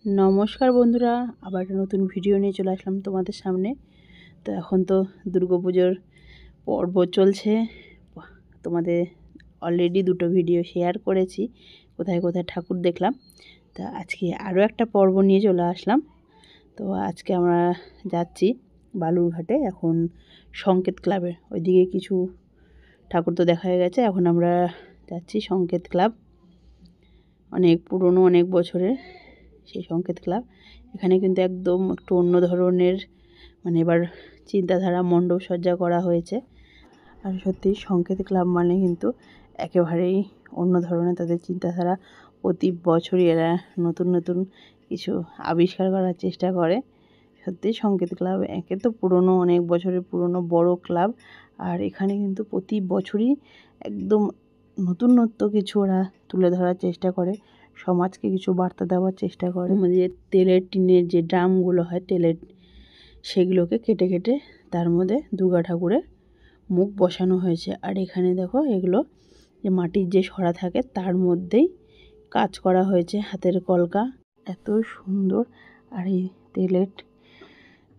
নমস্কার বন্ধুরা, আবার একটা নতুন ভিডিও নিয়ে চলে আসলাম তোমাদের সামনে। তো এখন তো দুর্গাপুজোর পর্ব চলছে। তোমাদের অলরেডি দুটো ভিডিও শেয়ার করেছি, কোথায় কোথায় ঠাকুর দেখলাম। তা আজকে আরও একটা পর্ব নিয়ে চলে আসলাম। তো আজকে আমরা যাচ্ছি বালুরঘাটে, এখন সংকেত ক্লাবের ওইদিকে কিছু ঠাকুর তো দেখা হয়ে গেছে। এখন আমরা যাচ্ছি সংকেত ক্লাব, অনেক পুরনো, অনেক বছরের সেই সংকেত ক্লাব। এখানে কিন্তু একদম একটু অন্য ধরনের, মানে এবার চিন্তাধারা, মণ্ডপ সজ্জা করা হয়েছে। আর সত্যি সংকেত ক্লাব মানে কিন্তু একেবারেই অন্য ধরনের তাদের চিন্তাধারা। প্রতি বছরই এরা নতুন নতুন কিছু আবিষ্কার করার চেষ্টা করে। সত্যি সংকেত ক্লাব একে তো পুরনো, অনেক বছরের পুরনো বড় ক্লাব, আর এখানে কিন্তু প্রতি বছরই একদম নতুনত্ব কিছু ওরা তুলে ধরার চেষ্টা করে, সমাজকে কিছু বার্তা দেওয়ার চেষ্টা করে। যে তেলের টিনের যে ড্রামগুলো হয় তেলের, সেগুলোকে কেটে কেটে তার মধ্যে দুর্গা ঠাকুরের মুখ বসানো হয়েছে। আর এখানে দেখো, এগুলো যে মাটির যে সরা থাকে তার মধ্যেই কাজ করা হয়েছে, হাতের কলকা, এত সুন্দর। আর এই তেলের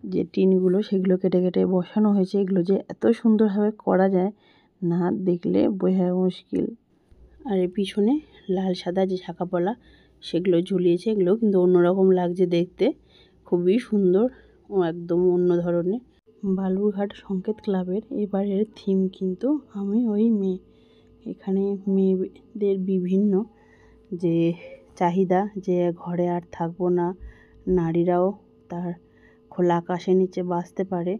যে টিনগুলো সেগুলো কেটে কেটে বসানো হয়েছে, এগুলো যে এত সুন্দরভাবে করা যায় না দেখলে বোঝা মুশকিল। আর এর পিছনে লাল সাদা যে শাঁখাপলা সেগুলো ঝুলিয়েছে, এগুলো কিন্তু অন্যরকম লাগছে দেখতে, খুবই সুন্দর ও একদম অন্য ধরনের। বালুরঘাট সংকেত ক্লাবের এবারের থিম কিন্তু আমি ওই মেয়ে। এখানে মেয়েদের বিভিন্ন যে চাহিদা, যে ঘরে আর থাকবো না, নারীরাও তার খোলা আকাশের নিচে বাঁচতে পারে,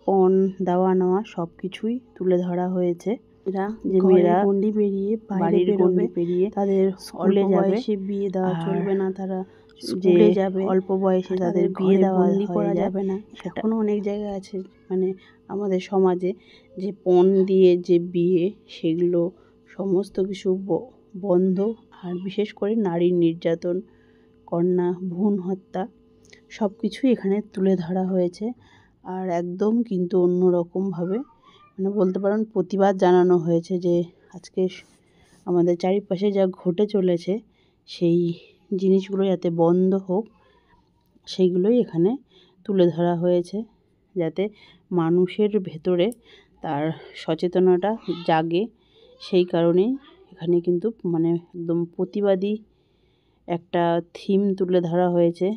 পণ দেওয়া নেওয়া সব কিছুই তুলে ধরা হয়েছে। এরা যে মেয়েরা গণ্ডি পেরিয়ে বাড়ির গণ্ডি পেরিয়ে তাদের স্কুলে যাবে, বিয়ে দেওয়া চলবে না, তারা স্কুলে যাবে, অল্প বয়সে তাদের বিয়ে দেওয়া করা যাবে না। এখনও অনেক জায়গা আছে, মানে আমাদের সমাজে, যে পণ দিয়ে যে বিয়ে, সেগুলো সমস্ত কিছু বন্ধ। আর বিশেষ করে নারীর নির্যাতন, কন্যা ভ্রূণ হত্যা সব কিছুই এখানে তুলে ধরা হয়েছে। আর একদম কিন্তু অন্যরকমভাবে, মানে বলতে পারেন প্রতিবাদ জানানো হয়েছে যে আজকে আমাদের চারিপাশে যা ঘটে চলেছে সেই জিনিসগুলো যাতে বন্ধ হোক, সেইগুলোই এখানে তুলে ধরা হয়েছে, যাতে মানুষের ভেতরে তার সচেতনতা জাগে। সেই কারণেই এখানে কিন্তু মানে একদম প্রতিবাদী একটা থিম তুলে ধরা হয়েছে,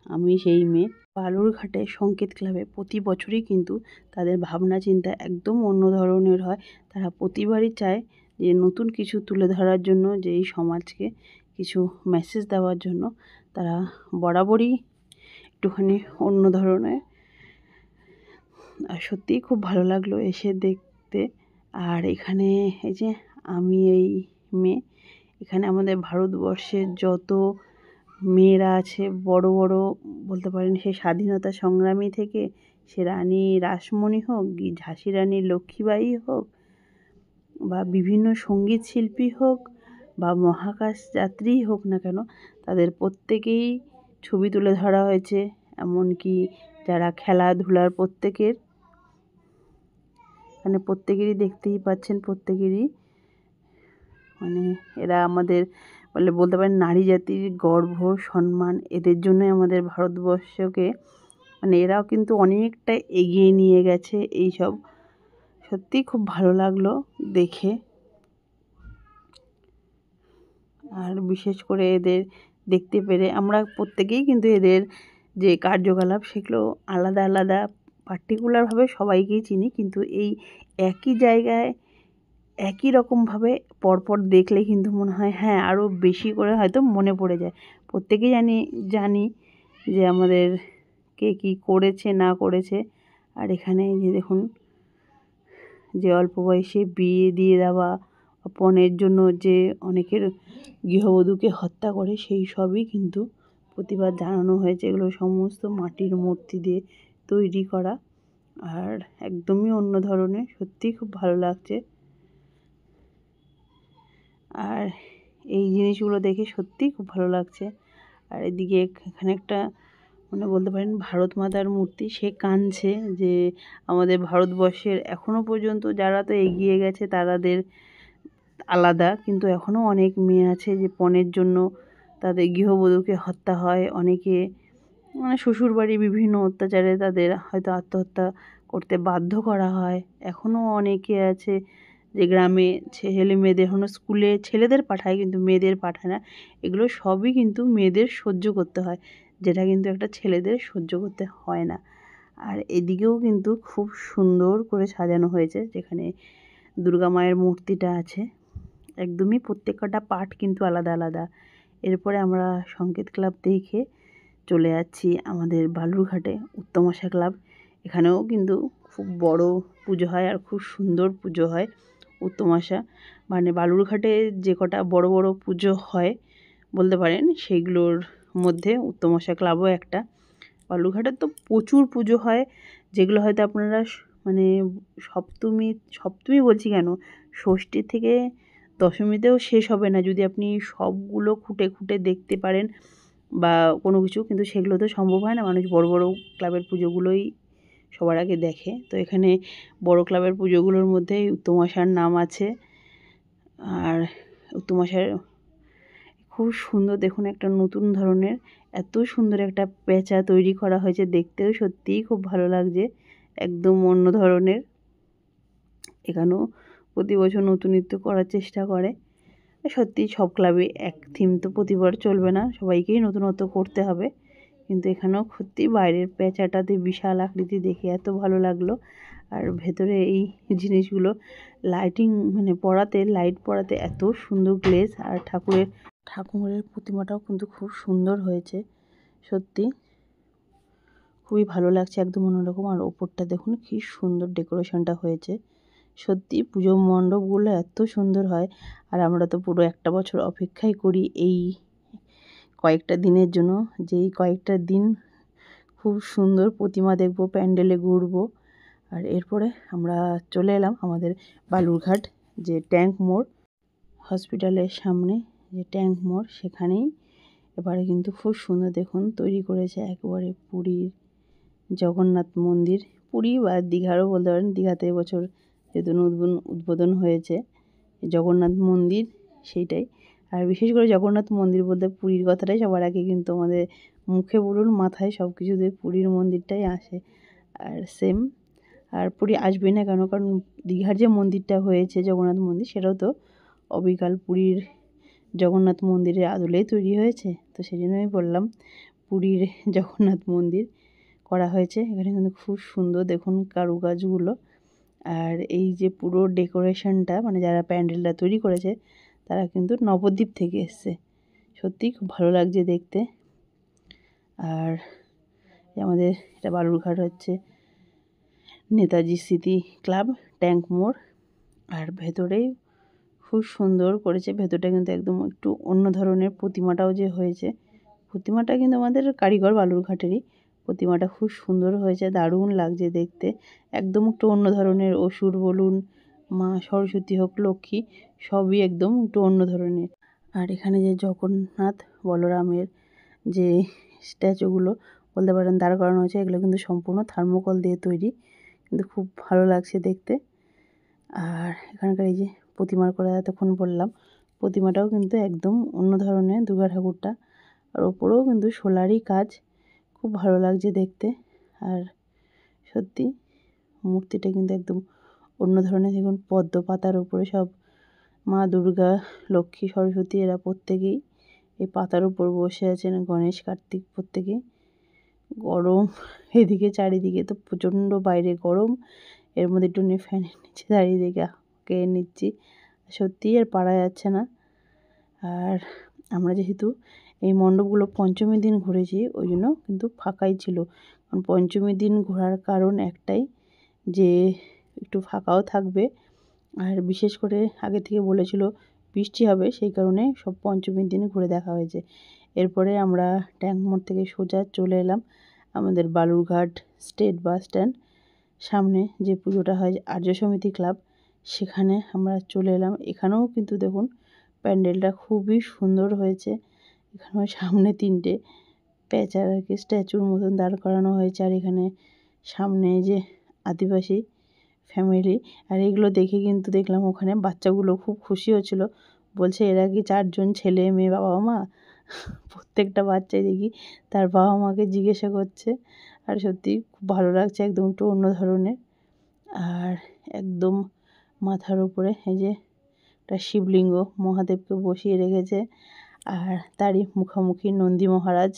আমি সেই মেয়ে। বালুরঘাটে সংকেত ক্লাবে প্রতি বছরই কিন্তু তাদের ভাবনা চিন্তা একদম অন্য ধরনের হয়। তারা প্রতিবারই চায় যে নতুন কিছু তুলে ধরার জন্য, যে এই সমাজকে কিছু মেসেজ দেওয়ার জন্য তারা বরাবরই একটুখানি অন্য ধরনের। আর সত্যিই খুব ভালো লাগলো এসে দেখতে। আর এখানে এই যে আমি এই মেয়ে, এখানে আমাদের ভারতবর্ষের যত মেয়েরা আছে, বড় বড় বলতে পারেন, সে স্বাধীনতা সংগ্রামী থেকে সে রানী রাসমণি হোক, ঝাঁসি রানী লক্ষ্মীবাঈ হোক, বা বিভিন্ন সঙ্গীত শিল্পী হোক, বা মহাকাশ যাত্রীই হোক না কেন, তাদের প্রত্যেকেই ছবি তুলে ধরা হয়েছে। এমনকি যারা খেলাধুলার প্রত্যেকের, মানে প্রত্যেকেরই দেখতেই পাচ্ছেন, প্রত্যেকেরই মানে এরা আমাদের বলতে পারেন নারী জাতির গর্ব, সম্মান। এদের জন্যই আমাদের ভারতবর্ষকে, মানে এরাও কিন্তু অনেকটা এগিয়ে নিয়ে গেছে এইসব। সত্যিই খুব ভালো লাগলো দেখে। আর বিশেষ করে এদের দেখতে পেরে আমরা প্রত্যেকেই কিন্তু এদের যে কার্যকলাপ সেগুলো আলাদা আলাদা পার্টিকুলারভাবে সবাইকেই চিনি, কিন্তু এই একই জায়গায় একই রকমভাবে পরপর দেখলে কিন্তু মনে হয় হ্যাঁ আরও বেশি করে হয়তো মনে পড়ে যায়। প্রত্যেকেই জানি যে আমাদের কে কী করেছে না করেছে। আর এখানে যে দেখুন, যে অল্প বয়সে বিয়ে দিয়ে দেওয়া, পণের জন্য যে অনেকের গৃহবধূকে হত্যা করে, সেই সবই কিন্তু প্রতিবাদ জানানো হয়েছে। এগুলো সমস্ত মাটির মূর্তি দিয়ে তৈরি করা, আর একদমই অন্য ধরনের। সত্যিই খুব ভালো লাগছে। আর এই জিনিসগুলো দেখে সত্যিই খুব ভালো লাগছে। আর এদিকে এখানে একটা, মানে বলতে পারেন ভারত মাতার মূর্তি, সে কাঁদছে যে আমাদের ভারতবর্ষের এখনও পর্যন্ত যারা তো এগিয়ে গেছে তাদের আলাদা, কিন্তু এখনও অনেক মেয়ে আছে যে পণের জন্য তাদের গৃহবধূকে হত্যা হয়, অনেকে মানে শ্বশুরবাড়ি বিভিন্ন অত্যাচারে তাদের হয়তো আত্মহত্যা করতে বাধ্য করা হয়। এখনও অনেকে আছে যে গ্রামে ছেলে মেয়েদের এখনও স্কুলে ছেলেদের পাঠায় কিন্তু মেয়েদের পাঠায় না। এগুলো সবই কিন্তু মেয়েদের সহ্য করতে হয়, যেটা কিন্তু একটা ছেলেদের সহ্য করতে হয় না। আর এদিকেও কিন্তু খুব সুন্দর করে সাজানো হয়েছে, যেখানে দুর্গা মায়ের মূর্তিটা আছে। একদমই প্রত্যেকটা পার্ট কিন্তু আলাদা আলাদা। এরপরে আমরা সংকেত ক্লাব দেখে চলে যাচ্ছি আমাদের বালুরঘাটে উত্তম আশা ক্লাব। এখানেও কিন্তু খুব বড় পুজো হয় আর খুব সুন্দর পুজো হয় উত্তম আশা, মানে বালুরঘাটে যে কটা বড় বড় পুজো হয় বলতে পারেন সেইগুলোর মধ্যে উত্তম আশা ক্লাবও একটা। বালুরঘাটে তো প্রচুর পুজো হয়, যেগুলো হয়তো আপনারা মানে সপ্তমী বলছি কেন, ষষ্ঠী থেকে দশমীতেও শেষ হবে না যদি আপনি সবগুলো খুঁটে খুঁটে দেখতে পারেন বা কোনো কিছু, কিন্তু সেগুলো তো সম্ভব হয় না। মানুষ বড় বড় ক্লাবের পুজোগুলোই সবার আগে দেখে। তো এখানে বড় ক্লাবের পুজোগুলোর মধ্যেই উত্তম আশার নাম আছে। আর উত্তম আশার খুব সুন্দর, দেখুন একটা নতুন ধরনের এত সুন্দর একটা পেঁচা তৈরি করা হয়েছে, দেখতেও সত্যিই খুব ভালো লাগছে, একদম অন্য ধরনের। এখানেও প্রতি বছর নতুনত্ব করার চেষ্টা করে। সত্যি সব ক্লাবে এক থিম তো প্রতিবার চলবে না, সবাইকেই নতুনত্ব করতে হবে। কিন্তু এখানেও সত্যি বাইরের পেঁচাটাতে বিশাল আকৃতি দেখে এত ভালো লাগলো। আর ভেতরে এই জিনিসগুলো লাইটিং মানে লাইট পড়াতে এত সুন্দর গ্লেজ। আর ঠাকুরের প্রতিমাটাও কিন্তু খুব সুন্দর হয়েছে, সত্যি খুবই ভালো লাগছে, একদম অন্যরকম। আর ওপরটা দেখুন কি সুন্দর ডেকোরেশনটা হয়েছে। সত্যি পুজো মণ্ডপগুলো এত সুন্দর হয়। আর আমরা তো পুরো একটা বছর অপেক্ষাই করি এই কয়েকটা দিনের জন্য, যে এই কয়েকটা দিন খুব সুন্দর প্রতিমা দেখব, প্যান্ডেলে ঘুরবো। আর এরপরে আমরা চলে এলাম আমাদের বালুরঘাট যে ট্যাঙ্ক মোড়, হসপিটালের সামনে যে ট্যাঙ্ক মোড়, সেখানেই এবারে কিন্তু খুব সুন্দর দেখুন তৈরি করেছে একেবারে পুরীর জগন্নাথ মন্দির। পুরী বা দীঘারও বলতে পারেন, দীঘাতে এবছর যেহেতু উদ্বোধন হয়েছে জগন্নাথ মন্দির, সেইটাই। আর বিশেষ করে জগন্নাথ মন্দির বলতে পুরীর কথাটাই সবার আগে কিন্তু আমাদের মুখে বলুন মাথায় সব কিছুতে পুরীর মন্দিরটাই আসে। আর সেম, আর পুরী আসবেই না কেন, কারণ দীঘার যে মন্দিরটা হয়েছে জগন্নাথ মন্দির, সেটাও তো অবিকাল পুরীর জগন্নাথ মন্দিরের আদলেই তৈরি হয়েছে। তো সেই জন্যই বললাম পুরীর জগন্নাথ মন্দির করা হয়েছে। এখানে কিন্তু খুব সুন্দর দেখুন কারুকাজগুলো। আর এই যে পুরো ডেকোরেশনটা মানে যারা প্যান্ডেলটা তৈরি করেছে তারা কিন্তু নবদ্বীপ থেকে এসছে, সত্যিই খুব ভালো লাগছে দেখতে। আর আমাদের এটা বালুরঘাট হচ্ছে নেতাজি স্মৃতি ক্লাব ট্যাঙ্ক মোড়। আর ভেতরেই খুব সুন্দর করেছে, ভেতরটা কিন্তু একদম একটু অন্য ধরনের। প্রতিমাটাও যে হয়েছে, প্রতিমাটা কিন্তু আমাদের কারিগর বালুরঘাটেরই, প্রতিমাটা খুব সুন্দর হয়েছে, দারুণ লাগছে দেখতে, একদম একটু অন্য ধরনের। অসুর বলুন, মা সরস্বতী হোক, লক্ষ্মী, সবই একদম একটু অন্য ধরনের। আর এখানে যে জগন্নাথ বলরামের যে স্ট্যাচুগুলো বলতে পারেন দাঁড় করানো হয়েছে, এগুলো কিন্তু সম্পূর্ণ থার্মোকল দিয়ে তৈরি, কিন্তু খুব ভালো লাগছে দেখতে। আর এখানকার এই যে প্রতিমার কথা এতক্ষণ বললাম, প্রতিমাটাও কিন্তু একদম অন্য ধরনের দুর্গা ঠাকুরটা। আর ওপরেও কিন্তু সোলারই কাজ, খুব ভালো লাগছে দেখতে। আর সত্যি মূর্তিটা কিন্তু একদম অন্য ধরনের। দেখুন পদ্ম পাতার উপরে সব মা দুর্গা, লক্ষ্মী, সরস্বতী এরা প্রত্যেকেই এই পাতার উপর বসে আছেন, গণেশ, কার্তিক প্রত্যেকেই। গরম এদিকে চারিদিকে তো প্রচণ্ড, বাইরে গরম, এর মধ্যে একটু ফ্যানের নিচে দাঁড়িয়ে দেখে খেয়ে নিচ্ছি, সত্যিই আর পারা যাচ্ছে না। আর আমরা যেহেতু এই মণ্ডপগুলো পঞ্চমীর দিন ঘুরেছি, ওই জন্য কিন্তু ফাঁকাই ছিল। কারণ পঞ্চমীর দিন ঘোরার কারণ একটাই, যে একটু ফাঁকাও থাকবে। আর বিশেষ করে আগে থেকে বলেছিল বৃষ্টি হবে, সেই কারণে সব পঞ্চমীর দিন ঘুরে দেখা হয়েছে। এরপরে আমরা ট্যাঙ্ক মোড় থেকে সোজা চলে এলাম আমাদের বালুরঘাট স্টেট বাস স্ট্যান্ড, সামনে যে পুজোটা হয় আর্য সমিতি ক্লাব, সেখানে আমরা চলে এলাম। এখানেও কিন্তু দেখুন প্যান্ডেলটা খুবই সুন্দর হয়েছে। এখানেও সামনে 3টে প্যাঁচার আর কি স্ট্যাচুর মতন দাঁড় করানো হয়েছে। আর এখানে সামনে যে আদিবাসী ফ্যামিলি, আর এগুলো দেখে কিন্তু দেখলাম ওখানে বাচ্চাগুলো খুব খুশি হচ্ছিলো, বলছে এরা কি 4জন ছেলে মেয়ে বাবা মা, প্রত্যেকটা বাচ্চাই দেখি তার বাবা মাকে জিজ্ঞাসা করছে। আর সত্যি খুব ভালো লাগছে, একদম একটু অন্য ধরনের। আর একদম মাথার উপরে এই যে একটা শিবলিঙ্গ মহাদেবকে বসিয়ে রেখেছে, আর তারই মুখামুখি নন্দী মহারাজ।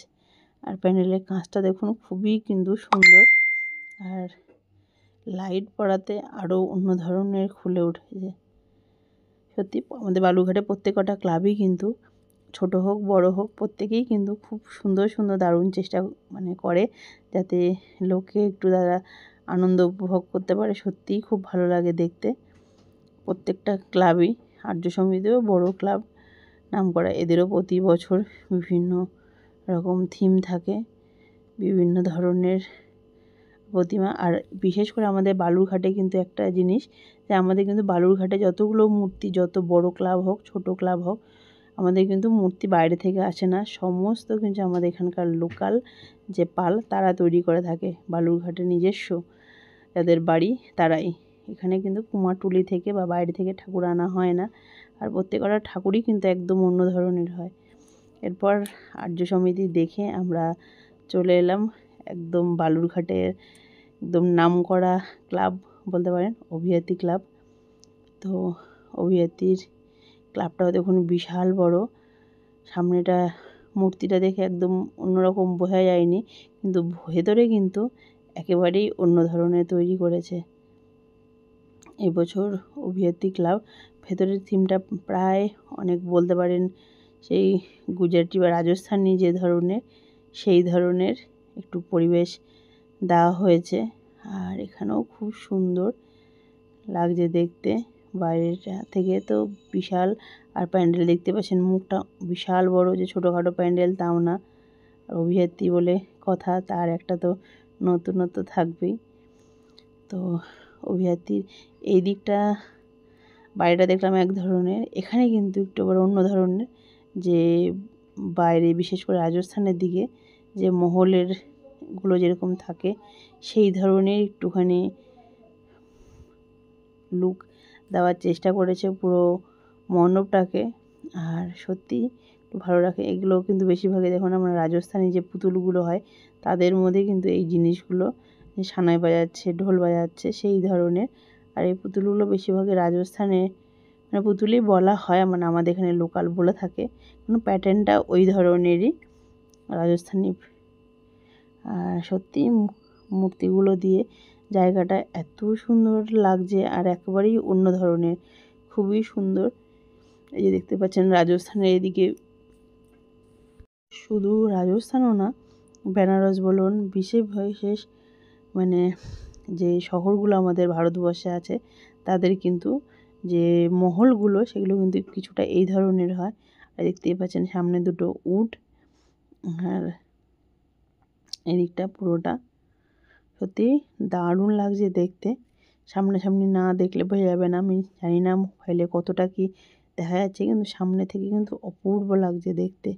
আর প্যান্ডেলের কাঁচটা দেখুন খুবই কিন্তু সুন্দর, আর লাইট পড়াতে আরও অন্য ধরনের ফুলে উঠেছে। সত্যি আমাদের বালুরঘাটে প্রত্যেকটা ক্লাবই কিন্তু ছোট হোক বড় হোক প্রত্যেকেই কিন্তু খুব সুন্দর সুন্দর দারুণ চেষ্টা করে, যাতে লোকে একটু তারা আনন্দ উপভোগ করতে পারে। সত্যিই খুব ভালো লাগে দেখতে। প্রত্যেকটা ক্লাবই, আর্য সমিতিও বড় ক্লাব নামকরা, এদেরও প্রতি বছর বিভিন্ন রকম থিম থাকে, বিভিন্ন ধরনের প্রতিমা। আর বিশেষ করে আমাদের বালুরঘাটে কিন্তু একটা জিনিস, যে আমাদের কিন্তু বালুরঘাটে যতগুলো মূর্তি, যত বড় ক্লাব হোক ছোট ক্লাব হোক, আমাদের কিন্তু মূর্তি বাইরে থেকে আসে না, সমস্ত কিন্তু আমাদের এখানকার লোকাল যে পাল তারা তৈরি করে থাকে। বালুরঘাটে নিজস্ব যাদের বাড়ি তারাই, এখানে কিন্তু কুমারটুলি থেকে বা বাইরে থেকে ঠাকুর আনা হয় না। আর প্রত্যেকটা ঠাকুরই কিন্তু একদম অন্য ধরনের হয়। এরপর আর্য সমিতি দেখে আমরা চলে এলাম একদম বালুরঘাটের একদম নামকরা ক্লাব বলতে পারেন, অভিয়াতি ক্লাব। তো অভিয়াতির ক্লাবটাও দেখুন বিশাল বড়। সামনেটা মূর্তিটা দেখে একদম অন্যরকম বোঝা যায়নি, কিন্তু ভেতরে কিন্তু একেবারেই অন্য ধরনের তৈরি করেছে এবছর অভিয়াতি ক্লাব। ভেতরের থিমটা প্রায় অনেক বলতে পারেন সেই গুজরাটি বা রাজস্থানী যে ধরনের, সেই ধরনের একটু পরিবেশ দেওয়া হয়েছে। আর এখানেও খুব সুন্দর লাগছে দেখতে, বাইরেটা থেকে তো বিশাল। আর প্যান্ডেল দেখতে পাচ্ছেন, মুখটা বিশাল বড়, যে ছোটোখাটো প্যান্ডেল তাও না। আর অভিয়াত্রী বলে কথা, তার একটা তো নতুনত্ব থাকবেই। তো অভিয়াত্রীর এই দিকটা বাইরেটা দেখলাম এক ধরনের, এখানে কিন্তু একটু আবার অন্য ধরনের। যে বাইরে বিশেষ করে রাজস্থানের দিকে যে মহলের গুলো যেরকম থাকে, সেই ধরনের একটুখানি লুক দেওয়ার চেষ্টা করেছে পুরো মণ্ডপটাকে। আর সত্যি ভালো রাখে এগুলো, কিন্তু বেশিরভাগই দেখুন আমরা রাজস্থানী যে পুতুলগুলো হয় তাদের মধ্যে কিন্তু এই জিনিসগুলো, সানাই বাজাচ্ছে ঢোল বাজাচ্ছে সেই ধরনের। আর এই পুতুলগুলো বেশিরভাগই রাজস্থানে পুতুলই বলা হয়, আমাদের এখানে লোকাল বলে থাকে, কিন্তু প্যাটার্নটা ওই ধরনেরই রাজস্থানী। আর সত্যি মূর্তিগুলো দিয়ে জায়গাটা এত সুন্দর লাগছে, আর একেবারেই অন্য ধরনের, খুবই সুন্দর। এই যে দেখতে পাচ্ছেন রাজস্থানের এদিকে, শুধু রাজস্থানও না, বেনারস বলুন, বিশেষ যে শহরগুলো আমাদের ভারতবর্ষে আছে তাদের কিন্তু যে মহলগুলো সেগুলো কিন্তু কিছুটা এই ধরনের হয়। আর দেখতেই পাচ্ছেন সামনে দুটো উট, আর এদিকটা পুরোটা সত্যি দারুণ লাগছে দেখতে। সামনাসামনি না দেখলে বোঝা যাবে না, আমি জানি না মোবাইলে কতটা কি দেখা যাচ্ছে, কিন্তু সামনে থেকে কিন্তু অপূর্ব লাগছে দেখতে।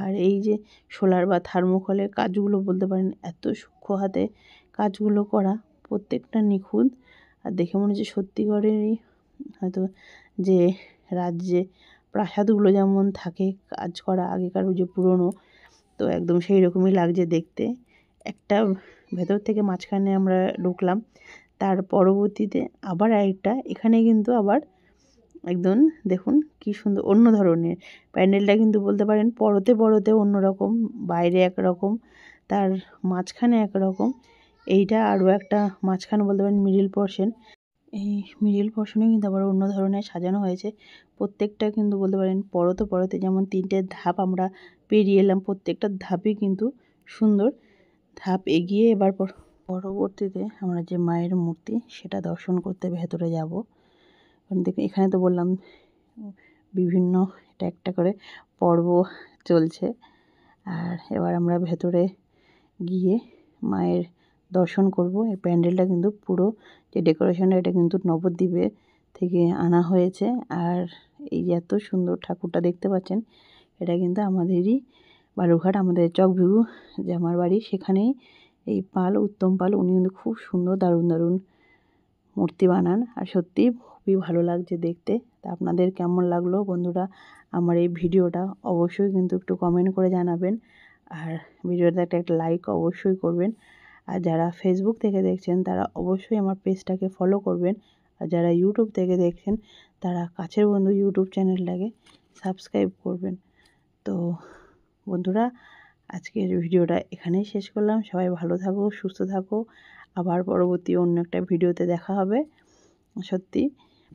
আর এই যে সোলার বা থার্মোকলের কাজগুলো বলতে পারেন, এত সূক্ষ্ম হাতে কাজগুলো করা, প্রত্যেকটা নিখুঁত। আর দেখে মনে হচ্ছে সত্যিকারেরই হয়তো যে রাজ্যে প্রাসাদগুলো যেমন থাকে কাজ করা আগেকার যে পুরনো, তো একদম সেই রকমই লাগছে দেখতে। একটা ভেতর থেকে মাঝখানে আমরা ঢুকলাম, তার পরবর্তীতে আবার আরেকটা, এখানে কিন্তু আবার একদম দেখুন কি সুন্দর অন্য ধরনের প্যান্ডেলটা, কিন্তু বলতে পারেন পরতে পরতে অন্যরকম, বাইরে একরকম, তার মাঝখানে একরকম। এইটা আরও একটা মাঝখানে বলতে পারেন মিডিল পোর্শন, এই মিডিল পোর্শনে কিন্তু আবার অন্য ধরনের সাজানো হয়েছে। প্রত্যেকটা কিন্তু বলতে পারেন পরতে পরতে, যেমন 3টে ধাপ আমরা পেরিয়ে এলাম, প্রত্যেকটা ধাপই কিন্তু সুন্দর। ধাপ এগিয়ে এবার পরবর্তীতে আমরা যে মায়ের মূর্তি সেটা দর্শন করতে ভেতরে যাব। দেখুন এখানে তো বললাম বিভিন্ন এটা একটা করে পর্ব চলছে। আর এবার আমরা ভেতরে গিয়ে মায়ের দর্শন করব। এই প্যান্ডেলটা কিন্তু পুরো যে ডেকোরেশনটা, এটা কিন্তু নবদ্বীপে থেকে আনা হয়েছে। আর এই যে এত সুন্দর ঠাকুরটা দেখতে পাচ্ছেন, এটা কিন্তু আমাদেরই বালুরঘাট, আমাদের চকভিউ যে আমার বাড়ি সেখানেই এই পাল, উত্তম পাল, উনি কিন্তু খুব সুন্দর দারুণ দারুণ মূর্তি বানান। আর সত্যিই খুবই ভালো লাগছে দেখতে। তা আপনাদের কেমন লাগলো বন্ধুরা আমার এই ভিডিওটা অবশ্যই কিন্তু একটু কমেন্ট করে জানাবেন, আর ভিডিওতে একটা লাইক অবশ্যই করবেন। আর যারা ফেসবুক থেকে দেখছেন তারা অবশ্যই আমার পেজটাকে ফলো করবেন, আর যারা ইউটিউব থেকে দেখছেন তারা কাছের বন্ধু ইউটিউব চ্যানেলটাকে সাবস্ক্রাইব করবেন। তো বন্ধুরা, আজকের ভিডিওটা এখানেই শেষ করলাম। সবাই ভালো থাকো, সুস্থ থাকো। আবার পরবর্তী অন্য একটা ভিডিওতে দেখা হবে। সত্যি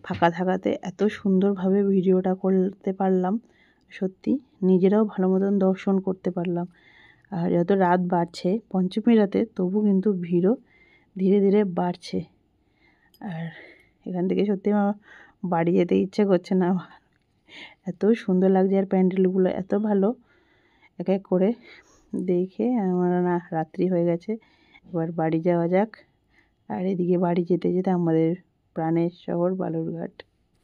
ফাঁকা থাকাতে এত সুন্দরভাবে ভিডিওটা করতে পারলাম, সত্যি নিজেরাও ভালো মতন দর্শন করতে পারলাম। আর যত রাত বাড়ছে পঞ্চমী রাতে, তবু কিন্তু ভিড়ও ধীরে ধীরে বাড়ছে। আর এখান থেকে সত্যি আমার বাড়ি যেতে ইচ্ছে করছে না, এত সুন্দর লাগছে। আর প্যান্ডেলগুলো এত ভালো, এক এক করে দেখে আমার না রাত্রি হয়ে গেছে, এবার বাড়ি যাওয়া যাক। আর এদিকে বাড়ি যেতে যেতে আমাদের প্রাণের শহর বালুরঘাট।